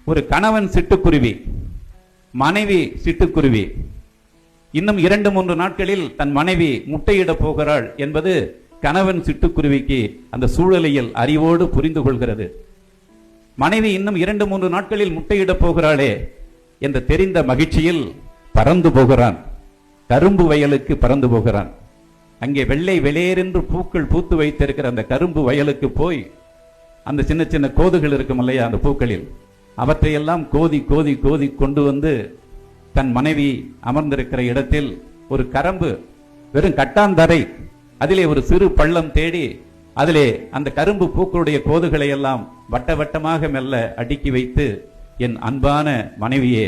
ஒரு கணவன் சிட்டுக்குருவி, மனைவி சிட்டுக்குருவி. இன்னும் 2-3 நாட்களில் தன் மனைவி முட்டையிட போகிறாள் என்பது கணவன் சிட்டுக்குருவிக்கு அந்த சூழலியல் அறிவோடு புரிந்து கொள்கிறது. மனைவி இன்னும் 2-3 நாட்களில் முட்டையிட போகிறாளே என்று தெரிந்த மகிழ்ச்சியில் பறந்து போகிறான். கரும்பு வயலுக்கு பறந்து போகிறான். அங்கே வெள்ளை வெளியேறென்று பூக்கள் பூத்து வைத்திருக்கிற அந்த கரும்பு வயலுக்கு போய் அந்த சின்ன சின்ன கோதுகள் இருக்கும் இல்லையா, அந்த பூக்களில் அவற்றையெல்லாம் கோதி கோதி கோதி கொண்டு வந்து தன் மனைவி அமர்ந்திருக்கிற இடத்தில் ஒரு கரம்பு, வெறும் கட்டாந்தரை, அதிலே ஒரு சிறு பள்ளம் தேடி அதிலே அந்த கரும்பு பூக்களுடைய கோதுகளை எல்லாம் வட்ட வட்டமாக மெல்ல அடுக்கி வைத்து, என் அன்பான மனைவியே,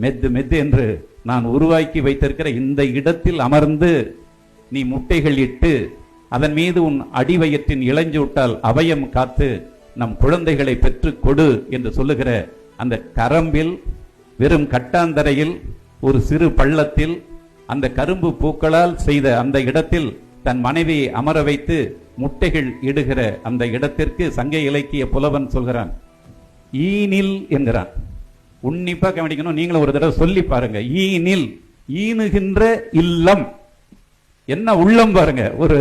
மெத்து மெத்து என்று நான் உருவாக்கி வைத்திருக்கிற இந்த இடத்தில் அமர்ந்து நீ முட்டைகள் இட்டு அதன் மீது உன் அடிவயற்றின் இளஞ்சூட்டால் அபயம் காத்து நம் குழந்தைகளை பெற்று கொடு என்று சொல்லுகிற அந்த கரம்பில், வெறும் கட்டாந்தரையில் ஒரு சிறு பள்ளத்தில் அந்த கரும்பு பூக்களால் செய்த அந்த இடத்தில் தன் மனைவியை அமர வைத்து முட்டைகள் இடுகிற அந்த இடத்திற்கு சங்க இலக்கிய புலவன் சொல்கிறான், ஈனில் என்கிறான். உன்னிப்பா கவனிக்கணும், நீங்களும் ஒரு தடவை சொல்லி பாருங்க. ஈனில், ஈனுகின்ற இல்லம். என்ன உள்ளம் பாருங்க. ஒரு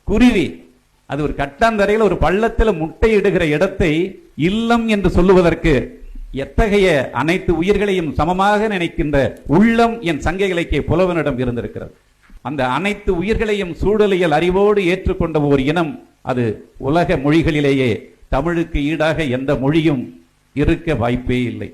குருவி அது ஒரு கட்டாந்தரையில் ஒரு பள்ளத்தில் முட்டையிடுகிற இடத்தை இல்லம் என்று சொல்லுவதற்கு எத்தகைய அனைத்து உயிர்களையும் சமமாக நினைக்கின்ற உள்ளம் என் சங்க இலக்கிய புலவனிடம் இருந்திருக்கிறது. அந்த அனைத்து உயிர்களையும் சூழலியல் அறிவோடு ஏற்றுக்கொண்ட ஒரு இனம் அது உலக மொழிகளிலேயே தமிழுக்கு ஈடாக எந்த மொழியும் இருக்க வாய்ப்பே இல்லை.